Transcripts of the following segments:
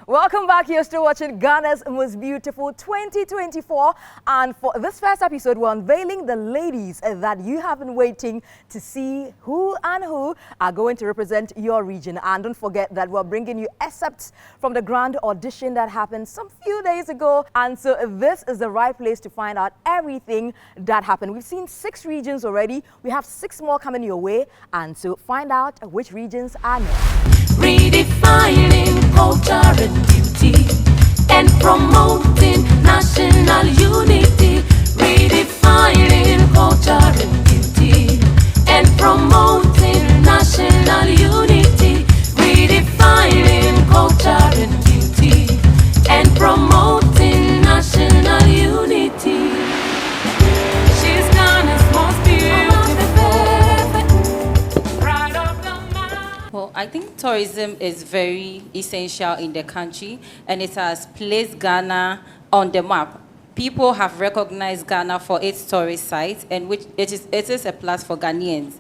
Welcome back. You're still watching Ghana's Most Beautiful 2024. And for this first episode, we're unveiling the ladies that you have been waiting to see who are going to represent your region. And don't forget that we're bringing you excerpts from the grand audition that happened some few days ago. And so this is the right place to find out everything that happened. We've seen 6 regions already. We have 6 more coming your way. And so find out which regions are next. Redefining culture and beauty and promoting national unity. Redefining culture and beauty and promoting national unity. Redefining culture and beauty and promoting national unity. She's Ghana's most beautiful. Well, I think tourism is very essential in the country, and it has placed Ghana on the map. People have recognized Ghana for its tourist sites, and which it is a plus for Ghanaians,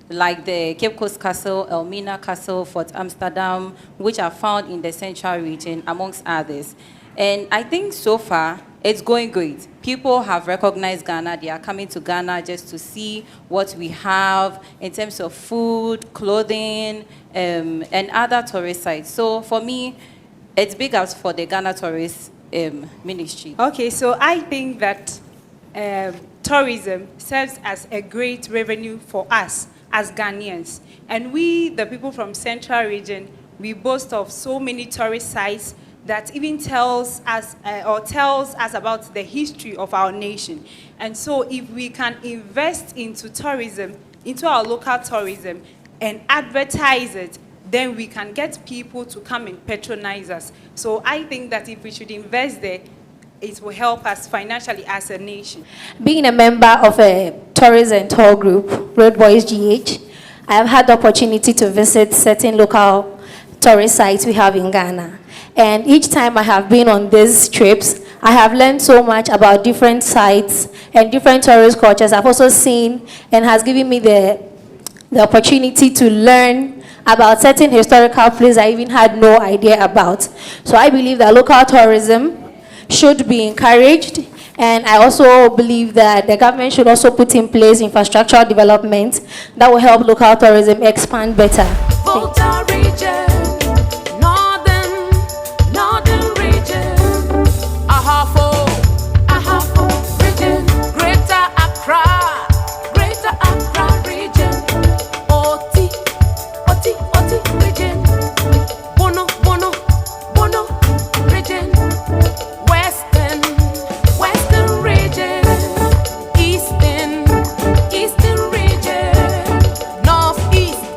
like the Cape Coast Castle, Elmina Castle, Fort Amsterdam, which are found in the Central region, amongst others. And I think so far, it's going great. People have recognized Ghana. They are coming to Ghana just to see what we have in terms of food, clothing, and other tourist sites. So for me, it's big ups for the Ghana Tourist Ministry. Okay, so I think that tourism serves as a great revenue for us as Ghanaians. And we, the people from Central region, we boast of so many tourist sites that even tells us about the history of our nation. And so if we can invest into tourism, into our local tourism, and advertise it, then we can get people to come and patronize us. So I think that if we should invest there, it will help us financially as a nation. Being a member of a tourism tour group, Road Boys GH, I have had the opportunity to visit certain local tourist sites we have in Ghana. And each time I have been on these trips, I have learned so much about different sites and different tourist cultures I've also seen, and has given me the opportunity to learn about certain historical places I even had no idea about. So I believe that local tourism should be encouraged, and I also believe that the government should also put in place infrastructural development that will help local tourism expand better. Volta region.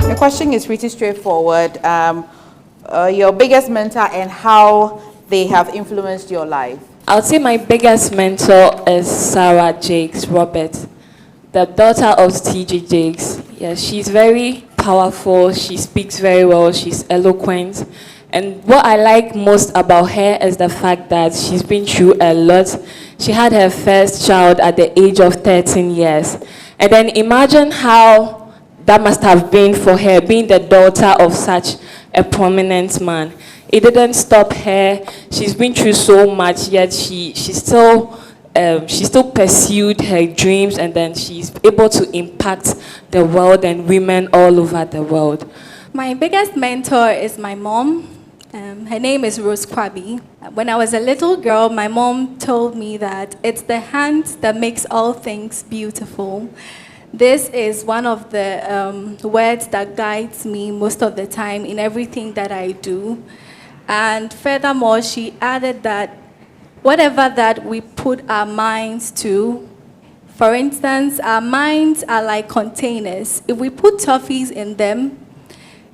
The question is pretty straightforward. Your biggest mentor and how they have influenced your life. I would say my biggest mentor is Sarah Jakes Robert, the daughter of T.J. Jakes. Yeah, she's very powerful. She speaks very well. She's eloquent. And what I like most about her is the fact that she's been through a lot. She had her first child at the age of 13 years. And then imagine how that must have been for her, being the daughter of such a prominent man. It didn't stop her. She's been through so much, yet she still pursued her dreams, and then she's able to impact the world and women all over the world. My biggest mentor is my mom. Her name is Rose Kwabi. When I was a little girl, my mom told me that it's the hand that makes all things beautiful. This is one of the words that guides me most of the time in everything that I do. And furthermore, she added that whatever that we put our minds to, for instance, our minds are like containers. If we put toffees in them,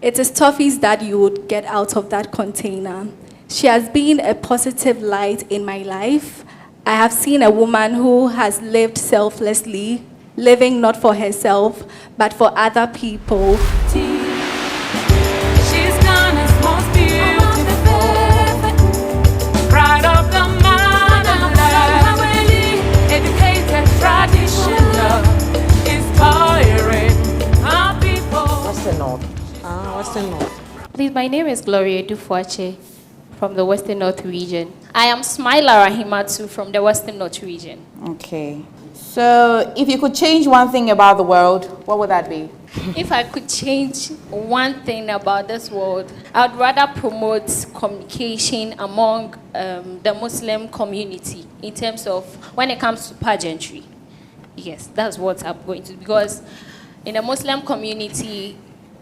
it is toffees that you would get out of that container. She has been a positive light in my life. I have seen a woman who has lived selflessly, living not for herself, but for other people. She's Ghana's most beautiful, pride of the motherland, educated, traditional, inspiring our people. What's the note? Please, my name is Gloria Dufuache. from the Western North region. I am Smiler Rahimatu from the Western North region. Okay. So, if you could change one thing about the world, what would that be? If I could change one thing about this world, I would rather promote communication among the Muslim community in terms of when it comes to pageantry. Yes, that's what I'm going to, because in the Muslim community,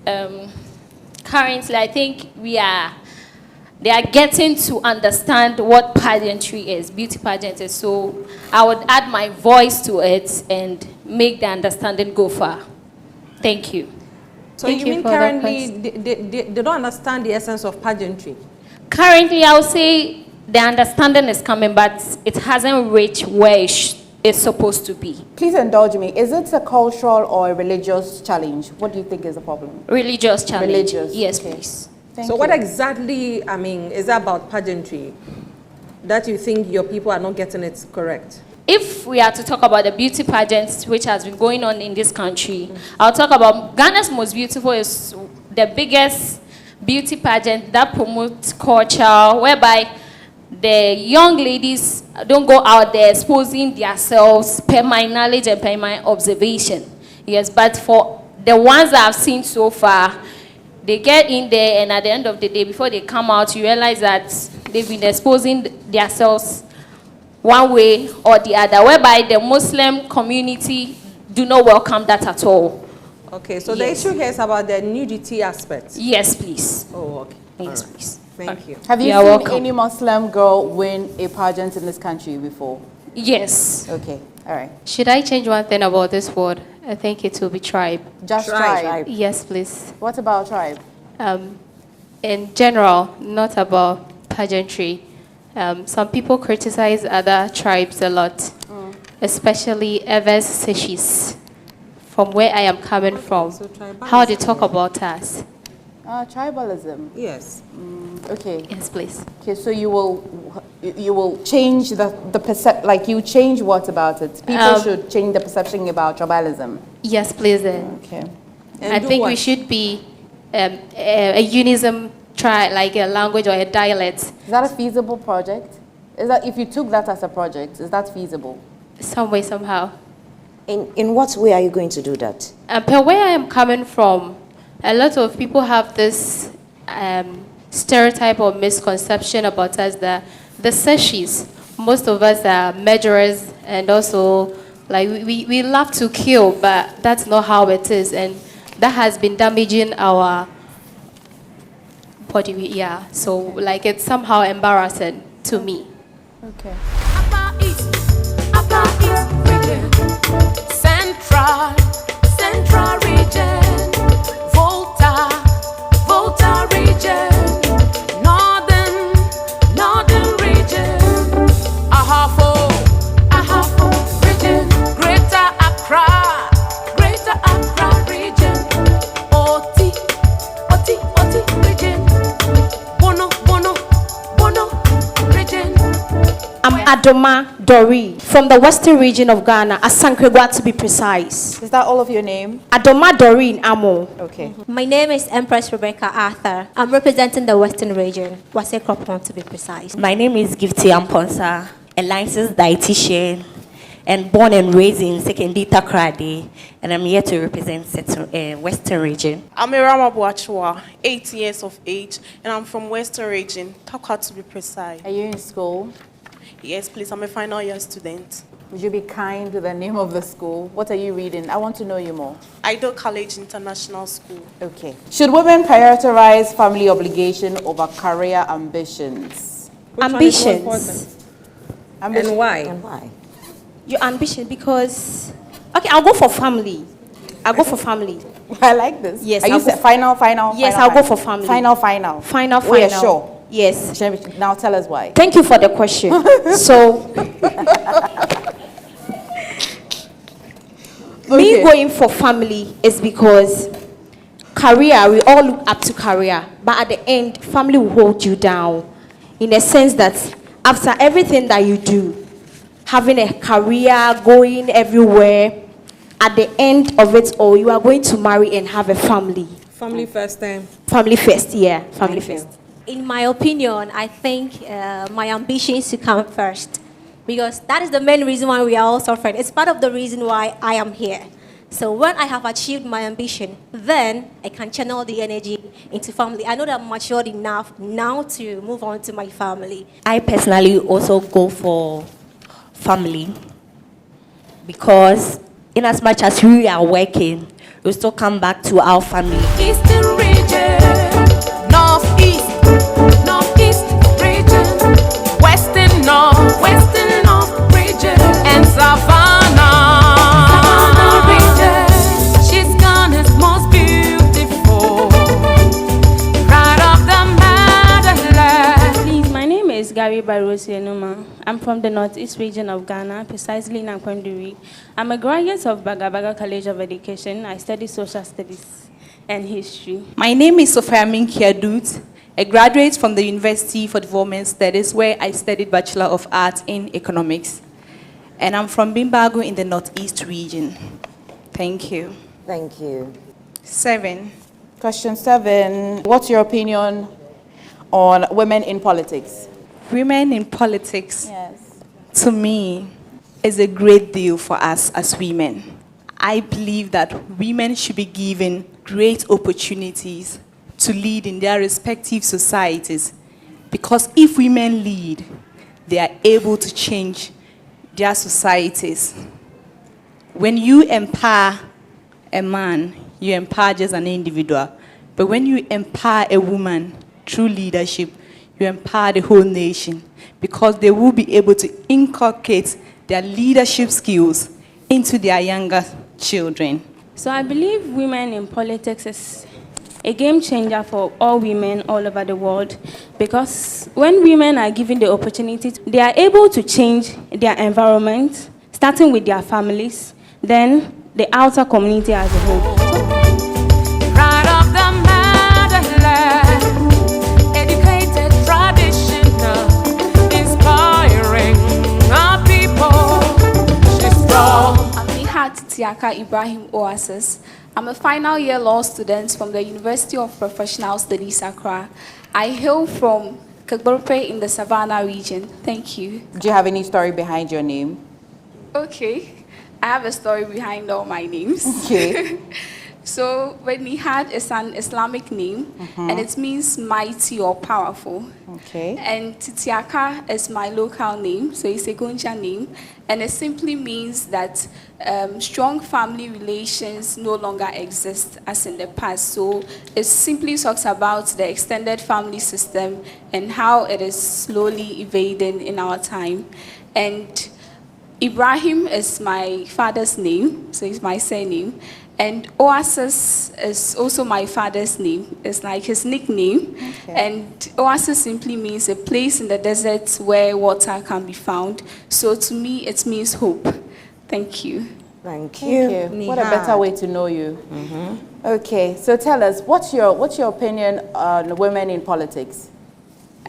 currently I think they are getting to understand what pageantry is, beauty pageant is. So I would add my voice to it and make the understanding go far. Thank you. So Thank you you mean for that currently they don't understand the essence of pageantry? Currently, I would say the understanding is coming, but it hasn't reached where it's supposed to be. Please indulge me. Is it a cultural or a religious challenge? What do you think is the problem? Religious challenge. Religious. Yes, Okay. please. So what exactly, I mean, is that about pageantry that you think your people are not getting it correct? If we are to talk about the beauty pageants which has been going on in this country, I'll talk about Ghana's Most Beautiful is the biggest beauty pageant that promotes culture, whereby the young ladies don't go out there exposing themselves per my knowledge and per my observation. Yes, but for the ones that I've seen so far, they get in there and at the end of the day, before they come out, you realize that they've been exposing themselves one way or the other, whereby the Muslim community do not welcome that at all. Okay, so Yes. the issue here is about the nudity aspect. Yes, please. Oh, okay. Yes, All right. please. Thank you. Have you You're seen welcome. any Muslim girl win a pageant in this country before? Yes. Okay, all right. Should I change one thing about this word? I think it will be tribe. Just Tribe. tribe. Yes, please. What about tribe? In general, not about pageantry. Some people criticize other tribes a lot, especially Evers Seshis, from where I am coming from. So tribalism. How they talk about us. Tribalism. Yes. Okay. Yes, please. Okay, so you will change the like you change what about it? People should change the perception about tribalism. Yes, please. Okay. And I do think we what? should be a unism, like a language or a dialect, Is that a feasible project? Is that if you took that as a project, is that feasible? some way, somehow. In what way are you going to do that? Per where I am coming from, a lot of people have this stereotype or misconception about us that the Seshis, most of us are murderers, and also like we love to kill, but that's not how it is, and that has been damaging our body. Yeah, so like it's somehow embarrassing to me. Okay. Upper East region, Central region, Volta region, Northern region, Ahafo region, Greater Accra region, Oti region, Bono region. I'm Adoma Dori from the western region of Ghana, Asankragwa to be precise. Is that all of your name? Adoma Dori in Amo. Okay. My name is Empress Rebecca Arthur. I'm representing the Western region, Wase Kropon to be precise. My name is Gifty Amponsa, a licensed dietitian and born and raised in Sekendi Takrade, and I'm here to represent Western region. I'm Irama Boachua, 8 years of age, and I'm from Western region, Takwa to be precise. Are you in school? Yes, please, I'm a final year student. Would you be kind with the name of the school? What are you reading? I want to know you more. Idle College International School. Okay. Should women prioritize family obligation over career ambitions? Ambitions. And why? And why? Your ambition, because okay, I'll go for family. I'll go for family. I like this. Yes, Are you I'll go final? Yes, final, I'll go for family. Final. Final. Oh, yeah, sure. Yes. Now tell us why. Thank you for the question. So, me going for family is because career, we all look up to career, but at the end, family will hold you down in a sense that after everything that you do, having a career, going everywhere, at the end of it all, you are going to marry and have a family. Family first time. Family first, yeah, family Thank you. first. in my opinion, I think my ambitions to come first. Because that is the main reason why we are all suffering. It's part of the reason why I am here. So when I have achieved my ambition, then I can channel the energy into family. I know that I'm matured enough now to move on to my family. I personally also go for family because in as much as we are working, we still come back to our family. Eastern region, northeast, northeast region, western north region, and savannah region. She's Ghana's most beautiful, pride of the motherland. Please, my name is Gary Barosi Enuma. I'm from the northeast region of Ghana, precisely in Akwanduri. I'm a graduate of Bagabaga College of Education. I study social studies and history. My name is Sophia Minkiadut, a graduate from the University for Development Studies, where I studied Bachelor of Arts in Economics. And I'm from Bimbago in the Northeast region. Thank you. Thank you. 7. Question 7. What's your opinion on women in politics? Women in politics, Yes. to me, is a great deal for us as women. I believe that women should be given great opportunities to lead in their respective societies, because if women lead, they are able to change their societies. When you empower a man, you empower just an individual. But when you empower a woman through leadership, you empower the whole nation, because they will be able to inculcate their leadership skills into their younger children. So I believe women in politics is a game changer for all women all over the world, because when women are given the opportunity, they are able to change their environment, starting with their families, then the outer community as a whole. Pride of the motherland, educated, traditional, inspiring our people. She's strong. I'm Nihat Tiaka Ibrahim Oasis. I'm a final year law student from the University of Professional Studies, Accra. I hail from Kagborpe in the Savannah region. Thank you. Do you have any story behind your name? Okay, I have a story behind all my names. Okay. So, Nihat is an Islamic name, and it means mighty or powerful. Okay. And Titiaka is my local name, so it's a Gonja name, and it simply means that strong family relations no longer exist as in the past. So it simply talks about the extended family system and how it is slowly evading in our time. And Ibrahim is my father's name, so it's my surname. And Oasis is also my father's name. It's like his nickname. Okay. And Oasis simply means a place in the desert where water can be found. So to me, it means hope. Thank you. Thank you. Thank you. What a better way to know you. Okay, so tell us, what's your opinion on women in politics?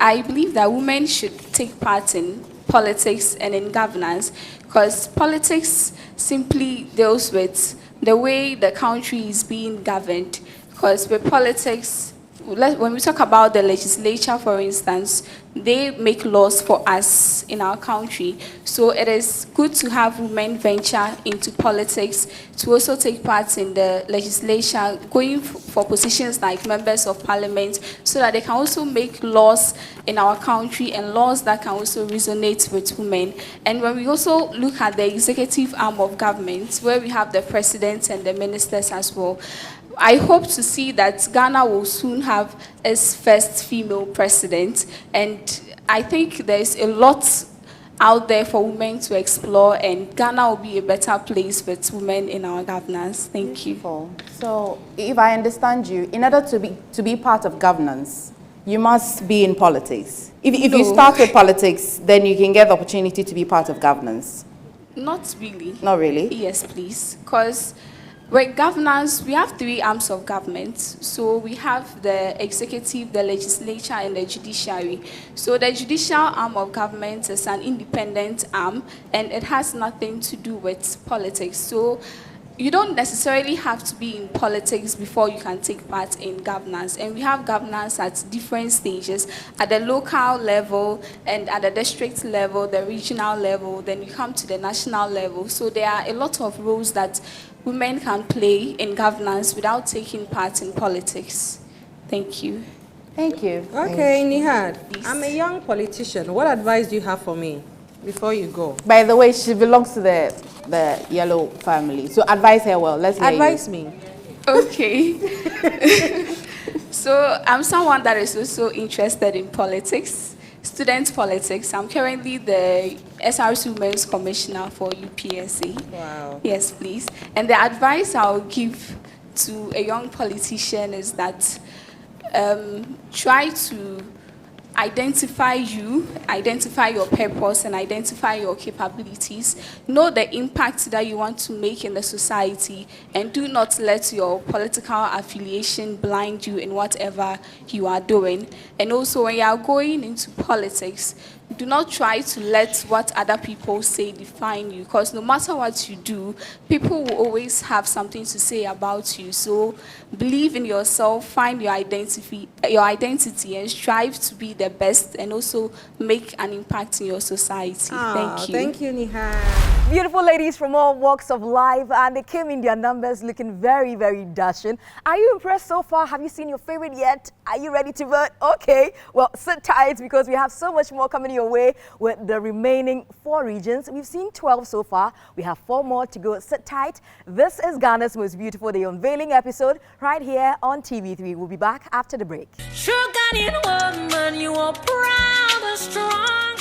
I believe that women should take part in politics and in governance, because politics simply deals with the way the country is being governed. Because with politics, when we talk about the legislature, for instance, they make laws for us in our country. So it is good to have women venture into politics, to also take part in the legislature, going for positions like members of parliament, so that they can also make laws in our country, and laws that can also resonate with women. And when we also look at the executive arm of government, where we have the president and the ministers as well, I hope to see that Ghana will soon have its first female president, and I think there's a lot out there for women to explore, and Ghana will be a better place with women in our governance. Thank you. So, if I understand you, in order to be part of governance, you must be in politics. If you start with politics, then you can get the opportunity to be part of governance. Not really. Not really? Yes, please. Because with governance, we have 3 arms of government. So we have the executive, the legislature, and the judiciary. So the judicial arm of government is an independent arm, and it has nothing to do with politics. So you don't necessarily have to be in politics before you can take part in governance. And we have governance at different stages, at the local level and at the district level, the regional level, then you come to the national level. So there are a lot of roles that women can play in governance without taking part in politics. Thank you. Thank you. Okay, Nihad, I'm a young politician. What advice do you have for me before you go? By the way, she belongs to the yellow family. So advise her well. Let's hear Advise you. me. Okay. So I'm someone that is also interested in politics, student politics. I'm currently the SRC Women's Commissioner for UPSA. Wow. Yes, please. And the advice I'll give to a young politician is that try to identify your purpose, and identify your capabilities. Know the impact that you want to make in the society, and do not let your political affiliation blind you in whatever you are doing. And also, when you are going into politics, do not try to let what other people say define you, because no matter what you do, people will always have something to say about you. So believe in yourself, find your identity, and strive to be the best, and also make an impact in your society. Thank you. Thank you, Nihad. Beautiful ladies from all walks of life, and they came in their numbers looking very, very dashing. Are you impressed so far? Have you seen your favorite yet? Are you ready to vote? Okay, well, sit tight, because we have so much more coming your way with the remaining 4 regions. We've seen 12 so far. We have 4 more to go. Sit tight. This is Ghana's Most Beautiful, the unveiling episode right here on TV3. We'll be back after the break. True Ghanaian woman, you are proud and strong.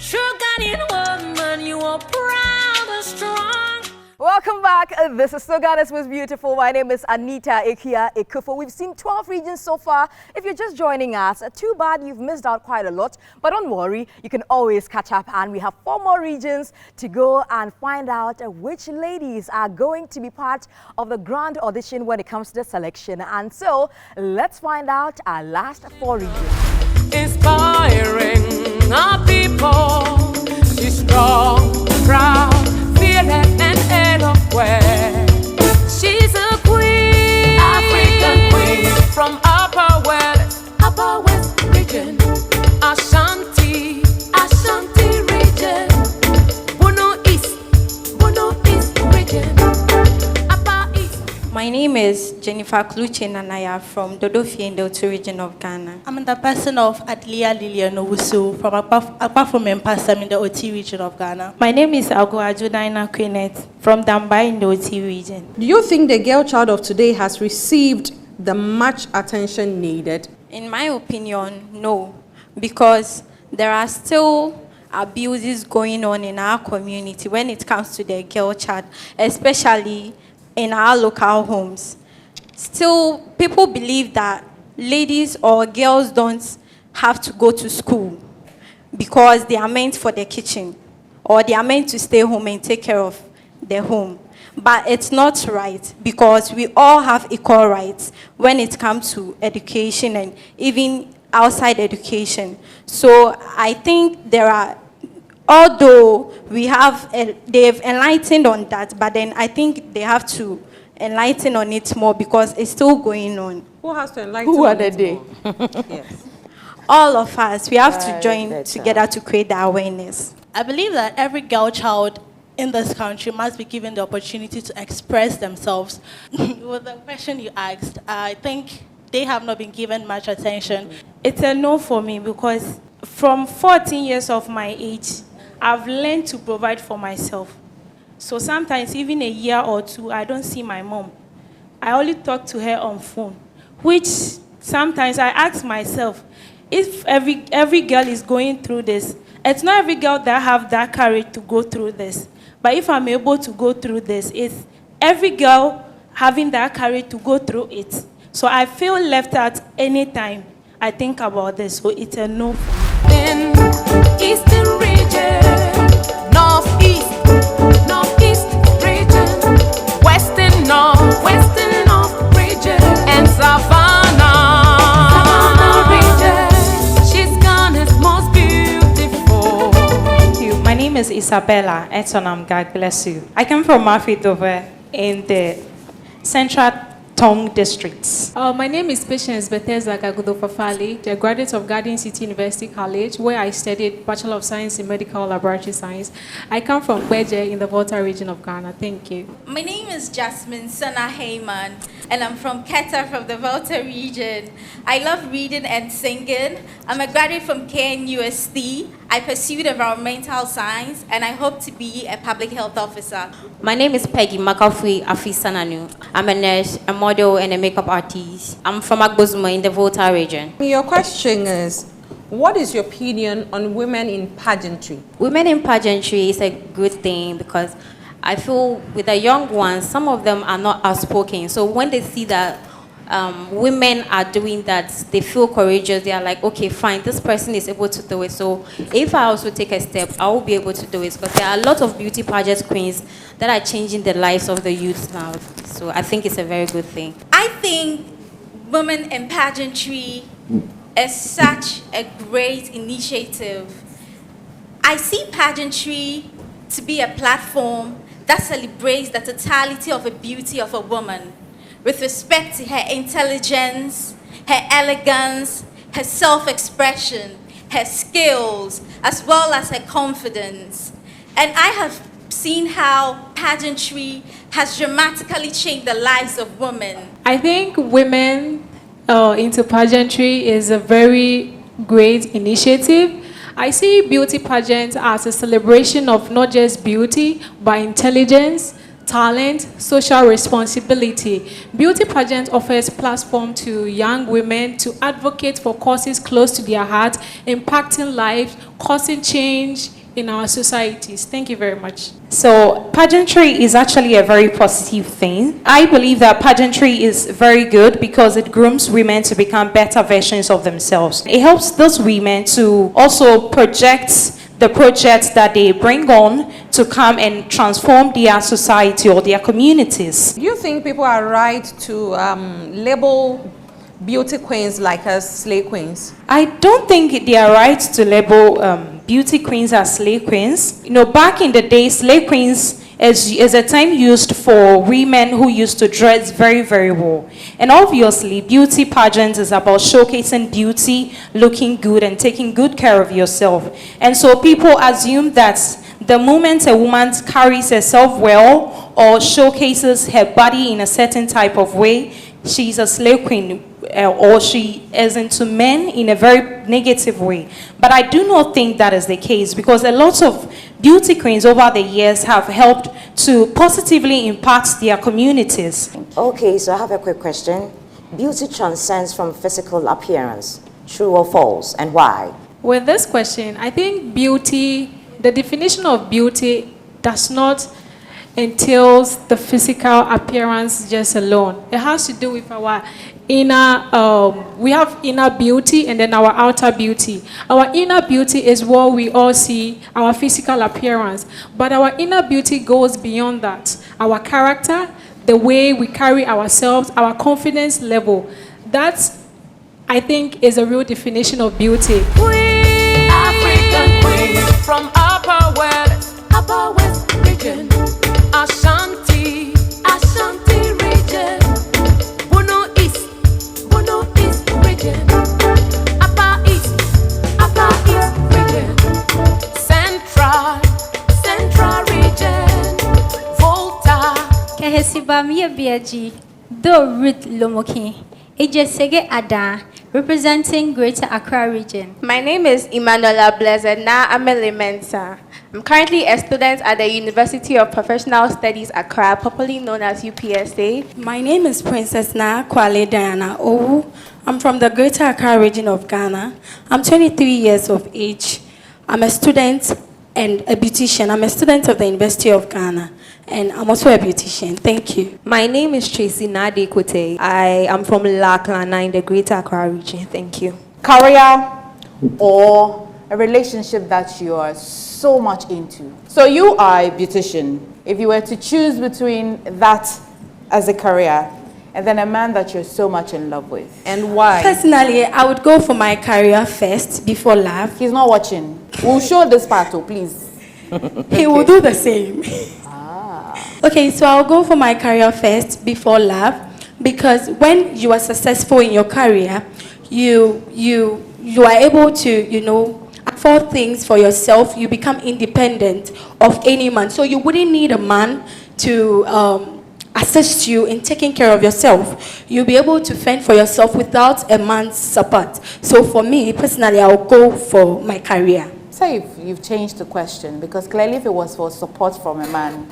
True Ghanaian woman, you are proud and strong. Welcome back. This is Ghana's Most Beautiful. My name is Anita Ekia Ekufo. We've seen 12 regions so far. If you're just joining us, too bad you've missed out quite a lot. But don't worry, you can always catch up. And we have 4 more regions to go and find out which ladies are going to be part of the grand audition when it comes to the selection. And so, let's find out our last 4 regions. Inspiring our people. She's strong, proud, fearless, and eloquent. She's a queen, African queen, from Upper West region, Ashanti region, Bono East region, Upper East. My name is Jennifer Kluche Nanaya from Dodofie in the Otu region of Ghana. I'm the person of Adlia Lilian Owusu from Akpafo Mempasam in the Oti region of Ghana. My name is Agoajudaina Queenet from Dambai in the Oti region. Do you think the girl child of today has received the much attention needed? In my opinion, no, because there are still abuses going on in our community when it comes to the girl child, especially in our local homes. Still, people believe that ladies or girls don't have to go to school because they are meant for the kitchen, or they are meant to stay home and take care of their home. But it's not right, because we all have equal rights when it comes to education and even outside education. So I think there are, although they've enlightened on that, but then I think they have to enlighten on it more, because it's still going on. Who has to enlighten? Who are they? Yes. All of us, we have to join together to create the awareness. I believe that every girl child in this country must be given the opportunity to express themselves. With the question you asked, I think they have not been given much attention. It's a no for me, because from 14 years of my age, I've learned to provide for myself. So sometimes, even a year or 2, I don't see my mom. I only talk to her on phone, which sometimes I ask myself, if every girl is going through this, it's not every girl that have that courage to go through this. But if I'm able to go through this, it's every girl having that courage to go through it. So I feel left out anytime I think about this. So it's a no for me. In Eastern region, Northeast region, Western North region, and Savannah region. She's Ghana's most beautiful. Thank you. My name is Isabella Etonam. God bless you. I come from Mafidove. in the Central Tongue districts. My name is Patience Bethesda Gagudo Fafali, a graduate of Garden City University College, where I studied Bachelor of Science in Medical Laboratory Science. I come from Beje in the Volta region of Ghana. Thank you. My name is Jasmine Sana Heyman, and I'm from Keta from the Volta region. I love reading and singing. I'm a graduate from KNUST. I pursued environmental science, and I hope to be a public health officer. My name is Peggy Makafui Afisananu. I'm a nurse, a model, and a makeup artist. I'm from Agbozuma in the Volta region. Your question is, what is your opinion on women in pageantry? Women in pageantry is a good thing because I feel with the young ones, some of them are not outspoken. So when they see that women are doing that, they feel courageous. They are like, okay, fine, this person is able to do it. So if I also take a step, I will be able to do it. Because there are a lot of beauty pageant queens that are changing the lives of the youth now. So I think it's a very good thing. I think women in pageantry is such a great initiative. I see pageantry to be a platform that celebrates the totality of the beauty of a woman, with respect to her intelligence, her elegance, her self-expression, her skills, as well as her confidence. And I have seen how pageantry has dramatically changed the lives of women. I think women into pageantry is a very great initiative. I see beauty pageants as a celebration of not just beauty, but intelligence, talent, social responsibility. Beauty pageant offers platform to young women to advocate for causes close to their heart, impacting lives, causing change in our societies. Thank you very much. So pageantry is actually a very positive thing. I believe that pageantry is very good because it grooms women to become better versions of themselves. It helps those women to also project the projects that they bring on to come and transform their society or their communities. Do you think people are right to label beauty queens like as slay queens? I don't think they are right to label beauty queens as slay queens. You know, back in the day, slay queens is a term used for women who used to dress very, very well. And obviously, beauty pageants is about showcasing beauty, looking good, and taking good care of yourself. And so people assume that the moment a woman carries herself well or showcases her body in a certain type of way, she's a slave queen, or she is into men in a very negative way. But I do not think that is the case, because a lot of beauty queens over the years have helped to positively impact their communities. Okay, so I have a quick question. Beauty transcends from physical appearance. True or false, and why? With this question, I think beauty, the definition of beauty does not entails the physical appearance just alone. It has to do with our inner, we have inner beauty and then our outer beauty. Our inner beauty is what we all see, our physical appearance. But our inner beauty goes beyond that. Our character, the way we carry ourselves, our confidence level. That, I think, is a real definition of beauty. African queen from Upper West region. Ashanti region, Bono East region, Upper East region, Central region, Volta. Kahesiba Miyabiaji, Do Ruth Lomoki, Ejesege Ada, representing Greater Accra region. My name is Emanuela Blezena Amele Mensa. I'm currently a student at the University of Professional Studies Accra, popularly known as UPSA. My name is Princess Na Kwale Diana Owu. I'm from the Greater Accra region of Ghana. I'm 23 years of age. I'm a student and a beautician. I'm a student of the University of Ghana, and I'm also a beautician. Thank you. My name is Tracy Nade Kote. I am from Laklana in the Greater Accra region. Thank you. Career or a relationship that you are so much into. So you are a beautician. If you were to choose between that as a career and then a man that you're so much in love with, and why? Personally, I would go for my career first before love. He's not watching. We'll show this part too, please. He will do the same. Okay, so I'll go for my career first before love, because when you are successful in your career, you are able to, afford things for yourself. You become independent of any man. So you wouldn't need a man to assist you in taking care of yourself. You'll be able to fend for yourself without a man's support. So for me, personally, I'll go for my career. Say you've changed the question, because clearly if it was for support from a man,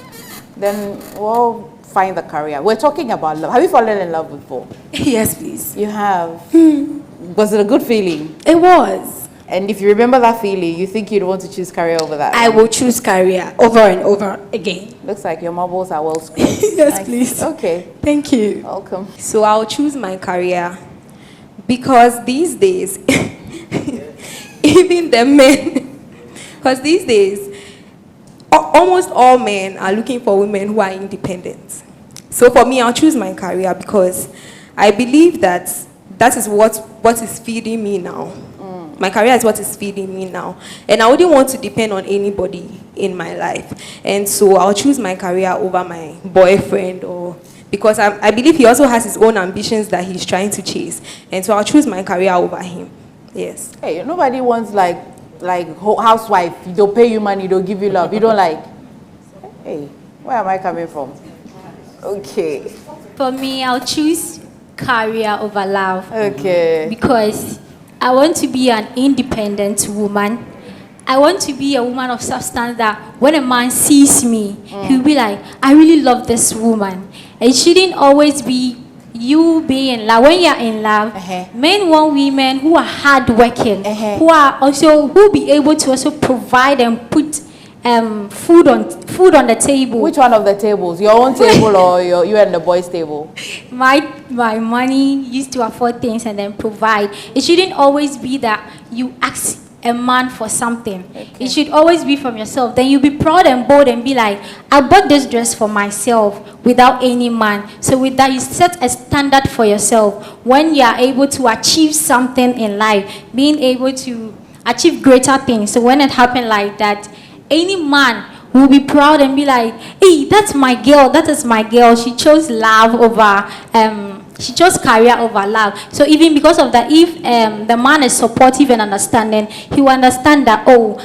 then we'll find the career. We're talking about love. Have you fallen in love before? Yes, please. You have? Was it a good feeling? It was. And if you remember that feeling, you think you'd want to choose career over that? I will choose career over and over again. Looks like your marbles are well scored. Yes, please. Okay. Thank you. Welcome. So I'll choose my career because these days, even the men, because these days, almost all men are looking for women who are independent. So for me, I'll choose my career because I believe that is what is feeding me now. My career is what is feeding me now. And I wouldn't want to depend on anybody in my life. And so I'll choose my career over my boyfriend, or because I believe he also has his own ambitions that he's trying to chase. And so I'll choose my career over him. Yes. Hey, nobody wants like housewife. They'll pay you money, they'll give you love. You don't like, hey, where am I coming from? Okay. For me, I'll choose career over love. Okay. Because I want to be an independent woman. I want to be a woman of substance that when a man sees me, he'll be like, I really love this woman. It shouldn't always be you being in love. When you're in love, men want women who are hardworking, who be able to also provide and put food on the table. Which one of the tables? Your own table or you and the boys' table? My money used to afford things and then provide. It shouldn't always be that you ask a man for something. It should always be from yourself. Then you'll be proud and bold and be like, I bought this dress for myself without any man. So with that, you set a standard for yourself. When you are able to achieve something in life, being able to achieve greater things. So when it happened like that, any man will be proud and be like, hey, that's my girl, that is my girl. She chose love over, she chose career over love. So even because of that, if the man is supportive and understanding, he will understand that, oh,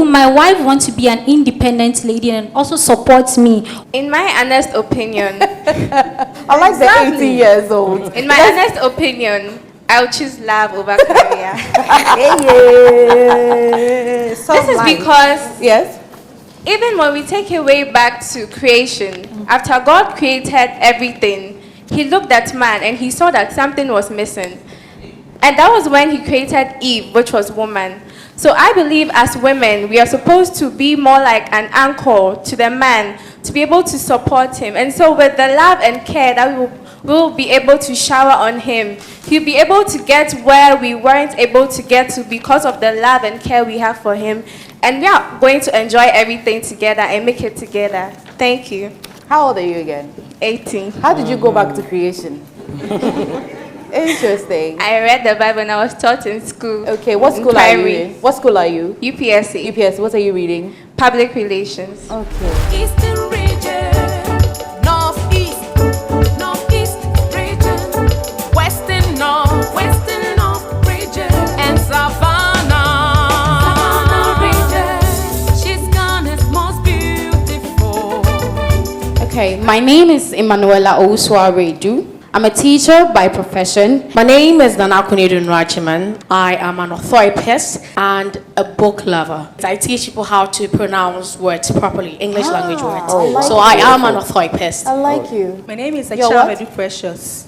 my wife wants to be an independent lady and also supports me. In my honest opinion, I like the 80 years old. In my honest opinion, I'll choose love over career. This is because even when we take it way back to creation, after God created everything, he looked at man and he saw that something was missing. And that was when he created Eve, which was woman. So I believe as women, we are supposed to be more like an anchor to the man, to be able to support him. And so with the love and care that we will be able to shower on him, he'll be able to get where we weren't able to get to because of the love and care we have for him. And we are going to enjoy everything together and make it together. Thank you. How old are you again? 18. How did you go back to creation? Interesting. I read the Bible when I was taught in school. Okay, what school are you in? What school are you? UPSC. UPSC, what are you reading? Public Relations. Okay. Eastern region, northeast region, western north region, and Savannah region. She's Ghana's most beautiful. Okay, my name is Emanuela Owusu-Aredu. I'm a teacher by profession. My name is Nana Kunidun Rachiman. I am an orthoepist and a book lover. I teach people how to pronounce words properly, English language words. I am an orthoepist. I like you. My name is You're Acham what? Edu Precious.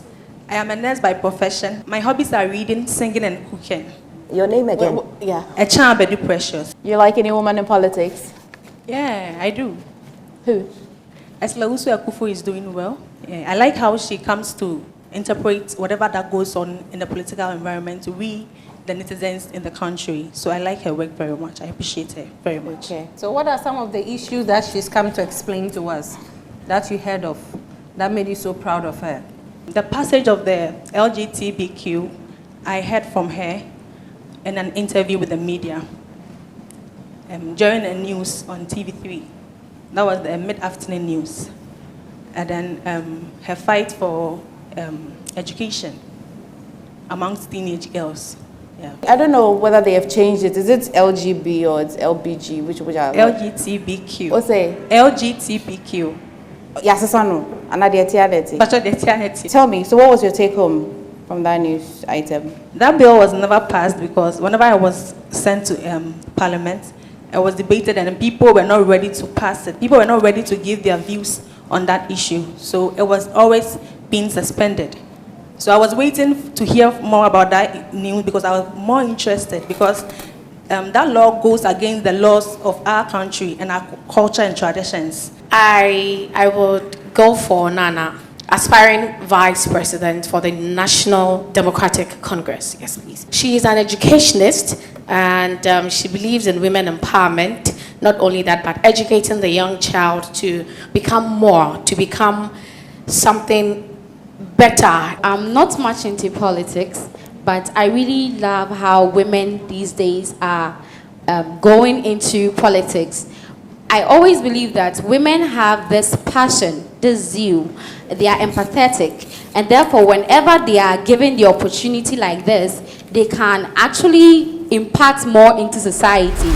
I am a nurse by profession. My hobbies are reading, singing, and cooking. Your name again? Yeah. Acham Edu Precious. You like any woman in politics? Yeah, I do. Who? Eslausu Akufo is doing well. Yeah, I like how she comes to interpret whatever that goes on in the political environment to we, the netizens in the country. So I like her work very much. I appreciate her very much. Okay. So what are some of the issues that she's come to explain to us that you heard of that made you so proud of her? The passage of the LGBTQ, I heard from her in an interview with the media during the news on TV3. That was the mid-afternoon news. And then her fight for education amongst teenage girls. Yeah. I don't know whether they have changed it. Is it LGB or it's LBG? Which are LGBTQ. What's it? LGBTQ. Yes, Sasano. Tell me, so what was your take home from that news item? That bill was never passed because whenever I was sent to Parliament, it was debated and people were not ready to pass it. People were not ready to give their views on that issue. So it was always being suspended. So I was waiting to hear more about that news because I was more interested because that law goes against the laws of our country and our culture and traditions. I would go for Nana, aspiring vice president for the National Democratic Congress. Yes, please. She is an educationist and she believes in women empowerment. Not only that, but educating the young child to become more, to become something better. I'm not much into politics, but I really love how women these days are going into politics. I always believe that women have this passion, this zeal, they are empathetic, and therefore whenever they are given the opportunity like this, they can actually impact more into society.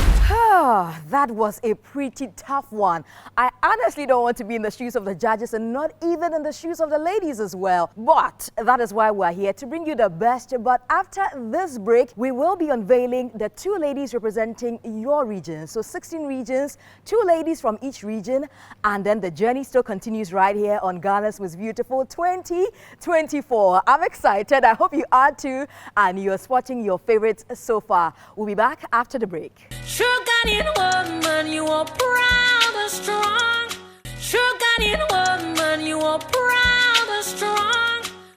That was a pretty tough one. I honestly don't want to be in the shoes of the judges and not even in the shoes of the ladies as well. But that is why we're here to bring you the best. But after this break, we will be unveiling the 2 ladies representing your region. So 16 regions, 2 ladies from each region. And then the journey still continues right here on Ghana's Most Beautiful 2024. I'm excited. I hope you are too. And you're spotting your favorites so far. We'll be back after the break. Sugar woman, you are proud and strong. Sugar woman, you are proud and strong.